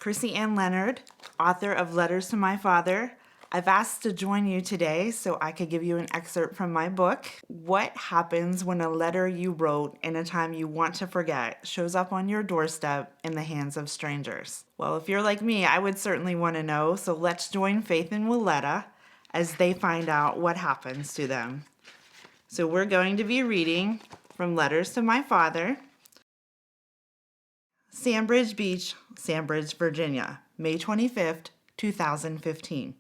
Crissie Ann Leonard, author of Letters to My Father. I've asked to join you today so I could give you an excerpt from my book. What happens when a letter you wrote in a time you want to forget shows up on your doorstep in the hands of strangers? Well, if you're like me, I would certainly want to know, so let's join Faith and Willetta as they find out what happens to them. So we're going to be reading from Letters to My Father. Sandbridge Beach, Sandbridge, Virginia, May 25th, 2015.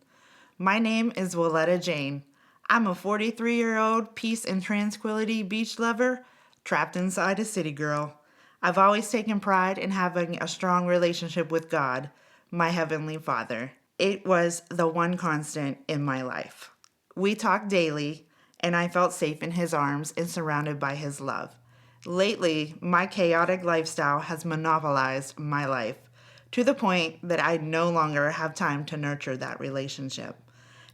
My name is Willetta Jane. I'm a 43-year-old peace and tranquility beach lover trapped inside a city girl. I've always taken pride in having a strong relationship with God, my Heavenly Father. It was the one constant in my life. We talked daily, and I felt safe in His arms and surrounded by His love. Lately, my chaotic lifestyle has monopolized my life to the point that I no longer have time to nurture that relationship.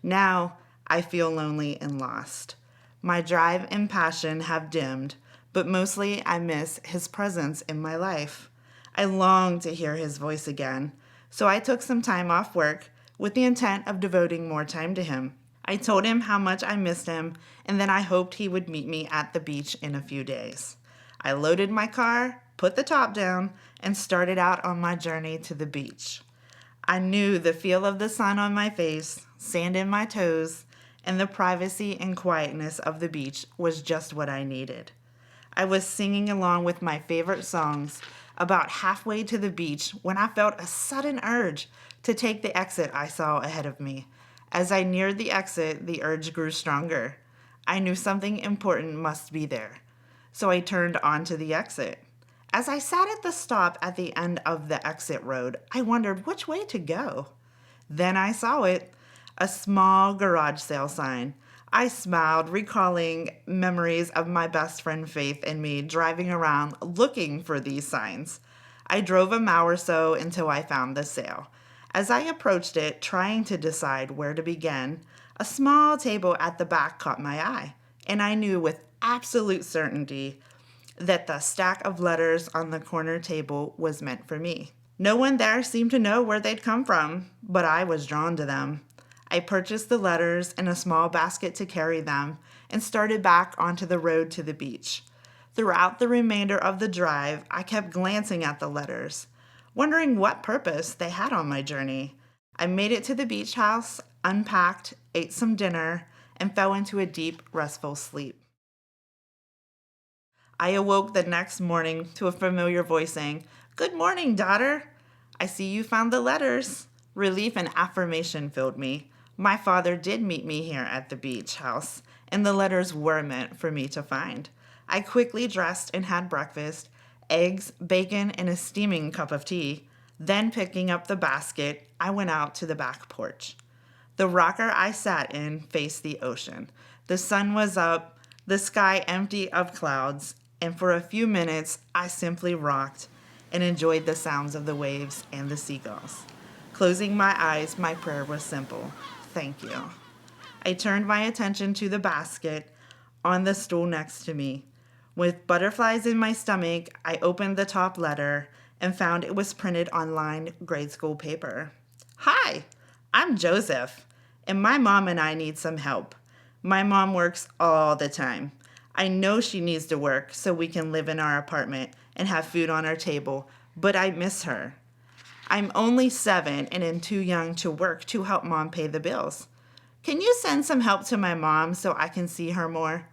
Now, I feel lonely and lost. My drive and passion have dimmed, but mostly I miss His presence in my life. I long to hear His voice again, so I took some time off work with the intent of devoting more time to Him. I told Him how much I missed Him, and then I hoped He would meet me at the beach in a few days. I loaded my car, put the top down, and started out on my journey to the beach. I knew the feel of the sun on my face, sand in my toes, and the privacy and quietness of the beach was just what I needed. I was singing along with my favorite songs about halfway to the beach when I felt a sudden urge to take the exit I saw ahead of me. As I neared the exit, the urge grew stronger. I knew something important must be there. So I turned onto the exit. As I sat at the stop at the end of the exit road, I wondered which way to go. Then I saw it, a small garage sale sign. I smiled, recalling memories of my best friend Faith and me driving around looking for these signs. I drove a mile or so until I found the sale. As I approached it, trying to decide where to begin, a small table at the back caught my eye, and I knew with absolute certainty that the stack of letters on the corner table was meant for me. No one there seemed to know where they'd come from, but I was drawn to them. I purchased the letters in a small basket to carry them and started back onto the road to the beach. Throughout the remainder of the drive, I kept glancing at the letters, wondering what purpose they had on my journey. I made it to the beach house, unpacked, ate some dinner, and fell into a deep, restful sleep. I awoke the next morning to a familiar voice saying, "Good morning, daughter. I see you found the letters." Relief and affirmation filled me. My father did meet me here at the beach house, and the letters were meant for me to find. I quickly dressed and had breakfast, eggs, bacon, and a steaming cup of tea. Then, picking up the basket, I went out to the back porch. The rocker I sat in faced the ocean. The sun was up, the sky empty of clouds, and for a few minutes, I simply rocked and enjoyed the sounds of the waves and the seagulls. Closing my eyes, my prayer was simple: thank you. I turned my attention to the basket on the stool next to me. With butterflies in my stomach, I opened the top letter and found it was printed on lined grade school paper. "Hi, I'm Joseph, and my mom and I need some help. My mom works all the time. I know she needs to work so we can live in our apartment and have food on our table, but I miss her. I'm only 7 and am too young to work to help Mom pay the bills. Can you send some help to my mom so I can see her more?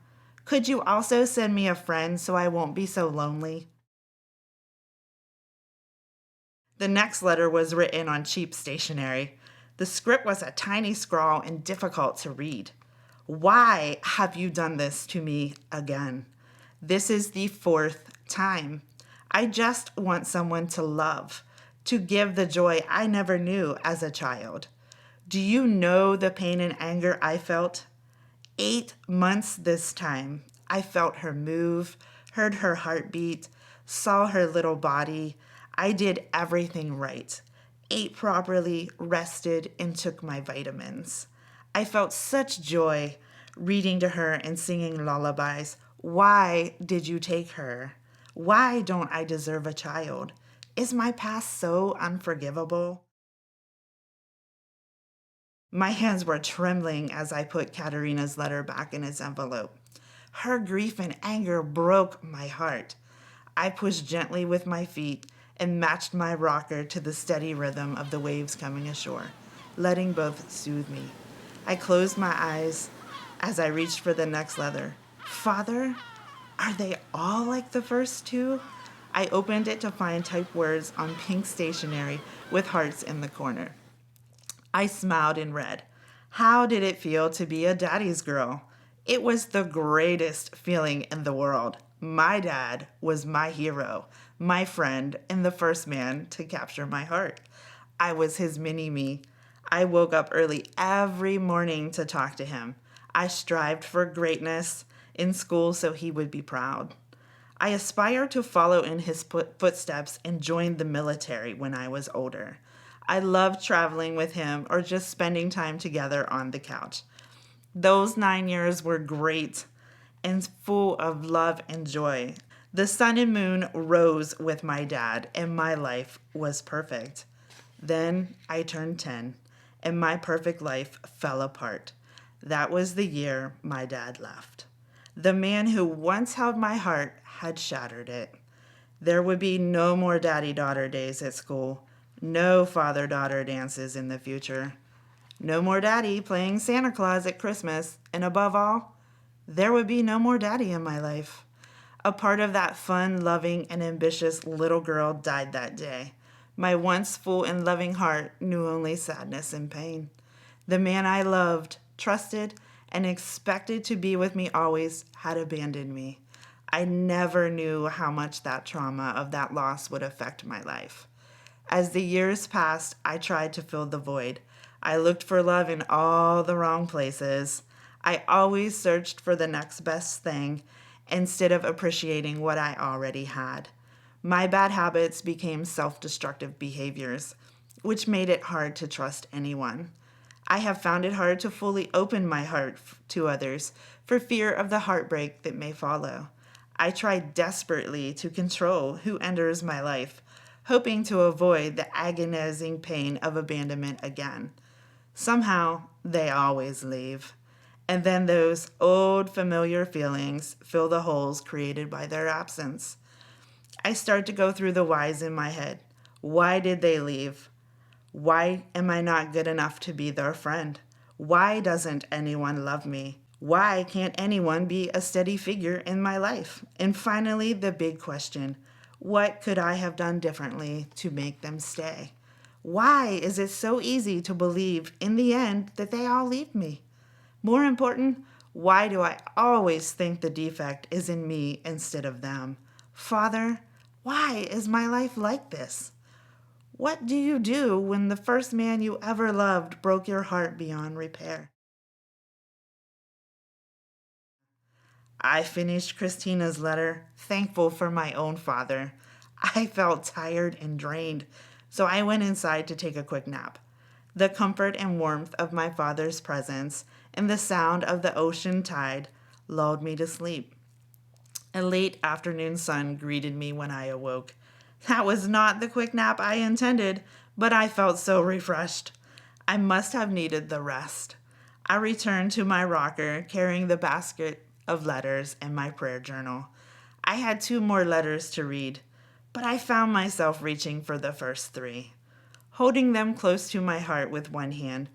Could you also send me a friend so I won't be so lonely?" The next letter was written on cheap stationery. The script was a tiny scrawl and difficult to read. "Why have you done this to me again? This is the 4th time. I just want someone to love, to give the joy I never knew as a child. Do you know the pain and anger I felt? 8 months this time. I felt her move, heard her heartbeat, saw her little body. I did everything right. Ate properly, rested, and took my vitamins. I felt such joy reading to her and singing lullabies. Why did you take her? Why don't I deserve a child? Is my past so unforgivable? My hands were trembling as I put Katerina's letter back in its envelope. Her grief and anger broke my heart. I pushed gently with my feet and matched my rocker to the steady rhythm of the waves coming ashore, letting both soothe me. I closed my eyes as I reached for the next letter. Father, are they all like the first two? I opened it to find typed words on pink stationery with hearts in the corner. I smiled and read, "How did it feel to be a daddy's girl?" It was the greatest feeling in the world. My dad was my hero, my friend, and the first man to capture my heart. I was his mini-me. I woke up early every morning to talk to him. I strived for greatness in school so he would be proud. I aspired to follow in his footsteps and join the military when I was older. I loved traveling with him or just spending time together on the couch. Those 9 years were great and full of love and joy. The sun and moon rose with my dad, and my life was perfect. Then I turned 10, and my perfect life fell apart. That was the year my dad left. The man who once held my heart had shattered it. There would be no more daddy-daughter days at school, no father-daughter dances in the future, no more daddy playing Santa Claus at Christmas, and above all, there would be no more daddy in my life. A part of that fun, loving, and ambitious little girl died that day. My once full and loving heart knew only sadness and pain. The man I loved, trusted, and expected to be with me always had abandoned me. I never knew how much that trauma of that loss would affect my life. As the years passed, I tried to fill the void. I looked for love in all the wrong places. I always searched for the next best thing instead of appreciating what I already had. My bad habits became self-destructive behaviors, which made it hard to trust anyone. I have found it hard to fully open my heart to others for fear of the heartbreak that may follow. I try desperately to control who enters my life, hoping to avoid the agonizing pain of abandonment again. Somehow, they always leave. And then those old familiar feelings fill the holes created by their absence. I start to go through the whys in my head. Why did they leave? Why am I not good enough to be their friend? Why doesn't anyone love me? Why can't anyone be a steady figure in my life? And finally, the big question, what could I have done differently to make them stay? Why is it so easy to believe in the end that they all leave me? More important, why do I always think the defect is in me instead of them? Father, why is my life like this? What do you do when the first man you ever loved broke your heart beyond repair? I finished Christina's letter, thankful for my own father. I felt tired and drained, so I went inside to take a quick nap. The comfort and warmth of my father's presence and the sound of the ocean tide lulled me to sleep. A late afternoon sun greeted me when I awoke. That was not the quick nap I intended, but I felt so refreshed. I must have needed the rest. I returned to my rocker, carrying the basket of letters and my prayer journal. I had 2 more letters to read, but I found myself reaching for the first 3. Holding them close to my heart with one hand,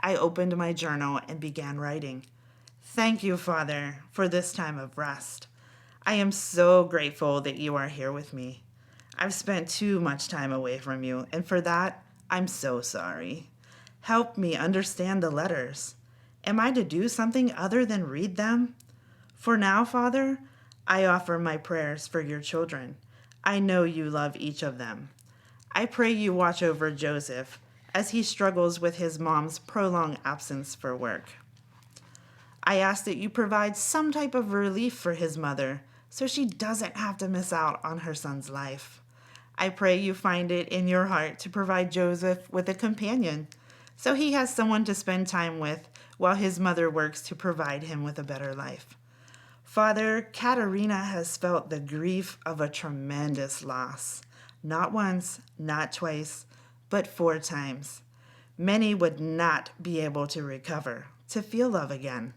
I opened my journal and began writing. Thank you, Father, for this time of rest. I am so grateful that you are here with me. I've spent too much time away from you, and for that, I'm so sorry. Help me understand the letters. Am I to do something other than read them? For now, Father, I offer my prayers for your children. I know you love each of them. I pray you watch over Joseph as he struggles with his mom's prolonged absence for work. I ask that you provide some type of relief for his mother so she doesn't have to miss out on her son's life. I pray you find it in your heart to provide Joseph with a companion so he has someone to spend time with while his mother works to provide him with a better life. Father, Katerina has felt the grief of a tremendous loss. Not once, not twice, but 4 times. Many would not be able to recover, to feel love again.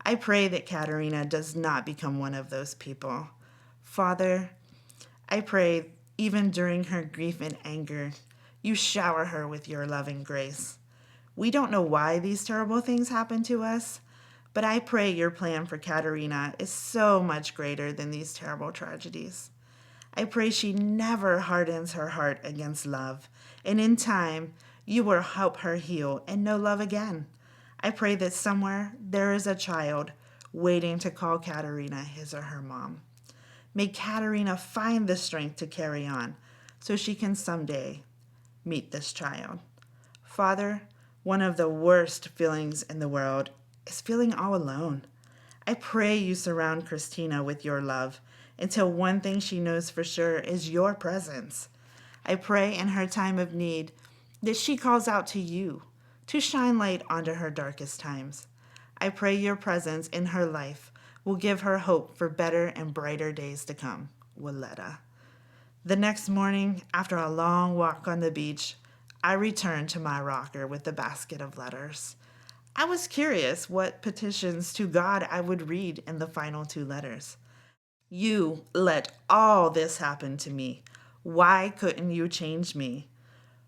I pray that Katerina does not become one of those people. Father, I pray even during her grief and anger, you shower her with your loving grace. We don't know why these terrible things happen to us, but I pray your plan for Katerina is so much greater than these terrible tragedies. I pray she never hardens her heart against love, and in time, you will help her heal and know love again. I pray that somewhere there is a child waiting to call Katerina his or her mom. May Katerina find the strength to carry on so she can someday meet this child. Father, one of the worst feelings in the world is feeling all alone. I pray you surround Christina with your love until one thing she knows for sure is your presence. I pray in her time of need that she calls out to you to shine light onto her darkest times. I pray your presence in her life will give her hope for better and brighter days to come. Willetta. The next morning, after a long walk on the beach, I returned to my rocker with the basket of letters. I was curious what petitions to God I would read in the final 2 letters. You let all this happen to me. Why couldn't you change me?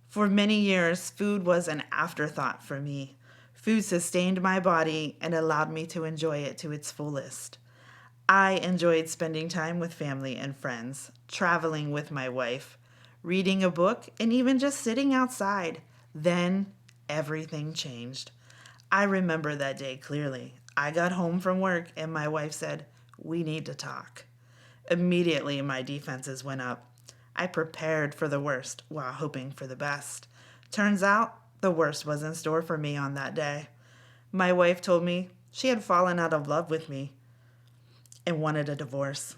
For many years, food was an afterthought for me. Food sustained my body and allowed me to enjoy it to its fullest. I enjoyed spending time with family and friends, traveling with my wife, reading a book, and even just sitting outside. Then everything changed. I remember that day clearly. I got home from work and my wife said, "We need to talk." Immediately, my defenses went up. I prepared for the worst while hoping for the best. Turns out, the worst was in store for me on that day. My wife told me she had fallen out of love with me and wanted a divorce.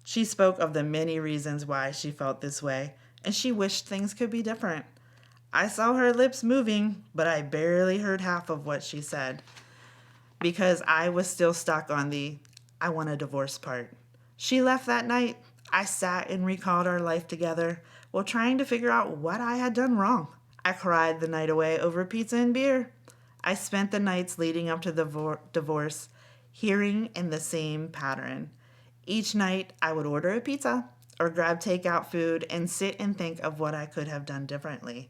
She spoke of the many reasons why she felt this way, and she wished things could be different. I saw her lips moving, but I barely heard half of what she said because I was still stuck on the "I want a divorce" part. She left that night. I sat and recalled our life together while trying to figure out what I had done wrong. I cried the night away over pizza and beer. I spent the nights leading up to the divorce hearing in the same pattern. Each night, I would order a pizza or grab takeout food and sit and think of what I could have done differently.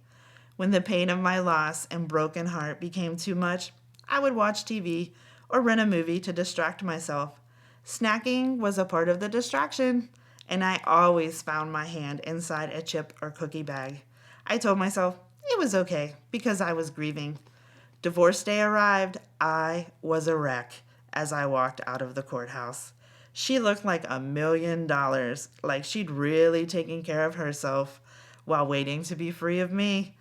When the pain of my loss and broken heart became too much, I would watch TV or rent a movie to distract myself. Snacking was a part of the distraction, and I always found my hand inside a chip or cookie bag. I told myself it was okay because I was grieving. Divorce day arrived. I was a wreck as I walked out of the courthouse. She looked like $1,000,000, like she'd really taken care of herself while waiting to be free of me.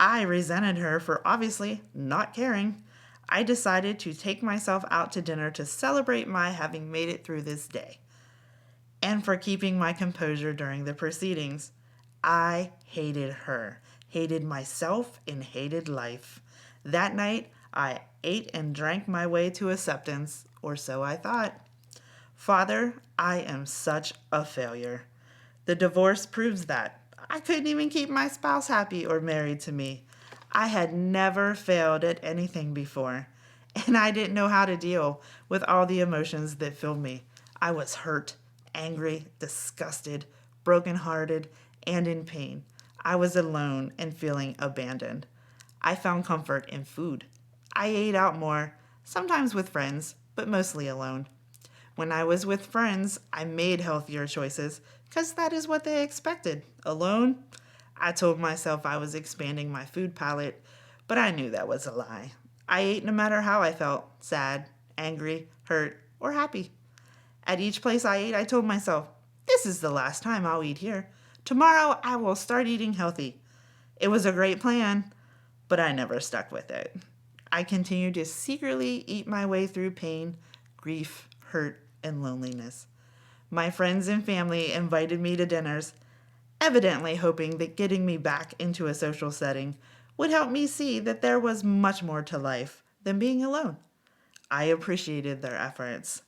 I resented her for obviously not caring. I decided to take myself out to dinner to celebrate my having made it through this day and for keeping my composure during the proceedings. I hated her, hated myself, and hated life. That night, I ate and drank my way to acceptance, or so I thought. Father, I am such a failure. The divorce proves that. I couldn't even keep my spouse happy or married to me. I had never failed at anything before, and I didn't know how to deal with all the emotions that filled me. I was hurt, angry, disgusted, brokenhearted, and in pain. I was alone and feeling abandoned. I found comfort in food. I ate out more, sometimes with friends, but mostly alone. When I was with friends, I made healthier choices because that is what they expected. Alone, I told myself I was expanding my food palette, but I knew that was a lie. I ate no matter how I felt, sad, angry, hurt, or happy. At each place I ate, I told myself, this is the last time I'll eat here. Tomorrow, I will start eating healthy. It was a great plan, but I never stuck with it. I continued to secretly eat my way through pain, grief, hurt, and loneliness. My friends and family invited me to dinners, evidently hoping that getting me back into a social setting would help me see that there was much more to life than being alone. I appreciated their efforts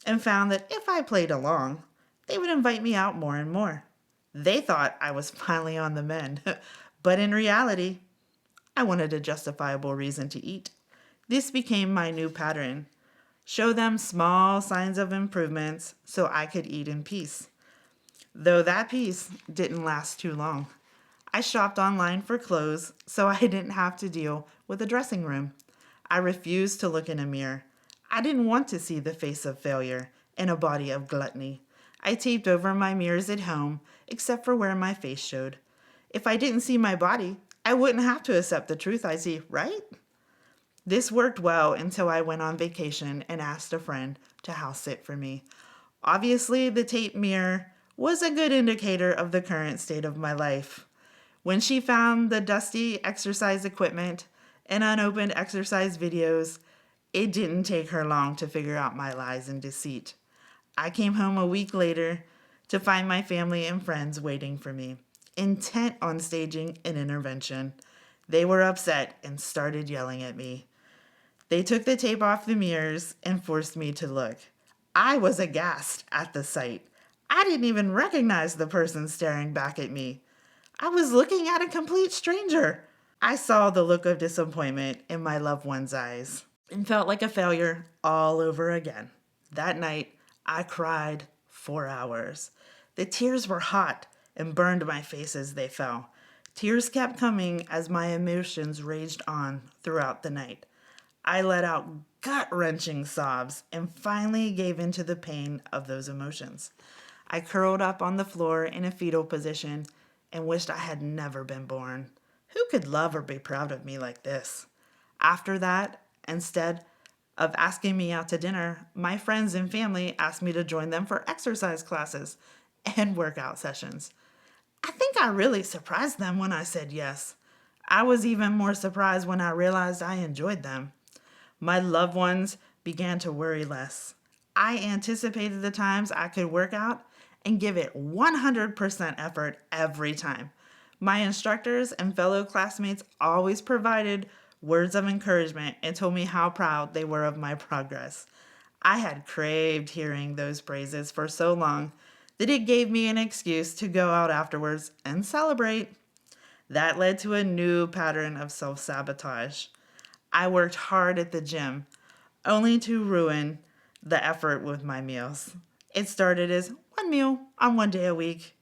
and found that if I played along, they would invite me out more and more. They thought I was finally on the mend, but in reality, I wanted a justifiable reason to eat. This became my new pattern. Show them small signs of improvements so I could eat in peace. Though that peace didn't last too long. I shopped online for clothes so I didn't have to deal with a dressing room. I refused to look in a mirror. I didn't want to see the face of failure and a body of gluttony. I taped over my mirrors at home, except for where my face showed. If I didn't see my body, I wouldn't have to accept the truth I see, right? This worked well until I went on vacation and asked a friend to house sit for me. Obviously, the tape mirror was a good indicator of the current state of my life. When she found the dusty exercise equipment and unopened exercise videos, it didn't take her long to figure out my lies and deceit. I came home a week later to find my family and friends waiting for me, intent on staging an intervention. They were upset and started yelling at me. They took the tape off the mirrors and forced me to look. I was aghast at the sight. I didn't even recognize the person staring back at me. I was looking at a complete stranger. I saw the look of disappointment in my loved one's eyes and felt like a failure all over again. That night, I cried 4 hours. The tears were hot and burned my face as they fell. Tears kept coming as my emotions raged on throughout the night. I let out gut-wrenching sobs and finally gave in to the pain of those emotions. I curled up on the floor in a fetal position and wished I had never been born. Who could love or be proud of me like this? After that, instead of asking me out to dinner, my friends and family asked me to join them for exercise classes and workout sessions. I think I really surprised them when I said yes. I was even more surprised when I realized I enjoyed them. My loved ones began to worry less. I anticipated the times I could work out and give it 100% effort every time. My instructors and fellow classmates always provided words of encouragement and told me how proud they were of my progress. I had craved hearing those praises for so long that it gave me an excuse to go out afterwards and celebrate. That led to a new pattern of self-sabotage. I worked hard at the gym, only to ruin the effort with my meals. It started as 1 meal on 1 day a week.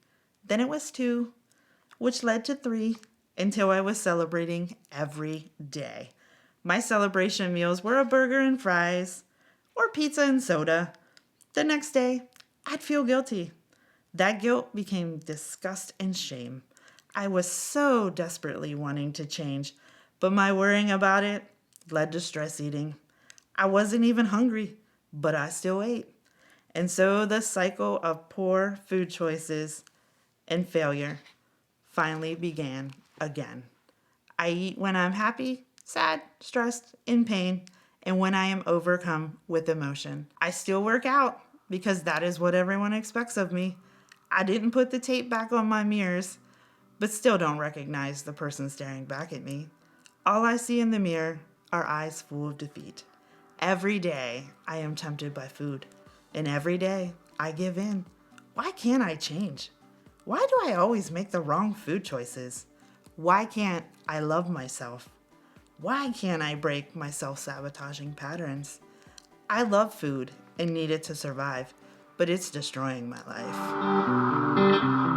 Then it was 2, which led to 3, until I was celebrating every day. My celebration meals were a burger and fries, or pizza and soda. The next day, I'd feel guilty. That guilt became disgust and shame. I was so desperately wanting to change, but my worrying about it led to stress eating. I wasn't even hungry, but I still ate. And so the cycle of poor food choices and failure finally began again. I eat when I'm happy, sad, stressed, in pain, and when I am overcome with emotion. I still work out because that is what everyone expects of me. I didn't put the tape back on my mirrors, but still don't recognize the person staring back at me. All I see in the mirror are eyes full of defeat. Every day I am tempted by food, and every day I give in. Why can't I change? Why do I always make the wrong food choices? Why can't I love myself? Why can't I break my self-sabotaging patterns? I love food and need it to survive, but it's destroying my life.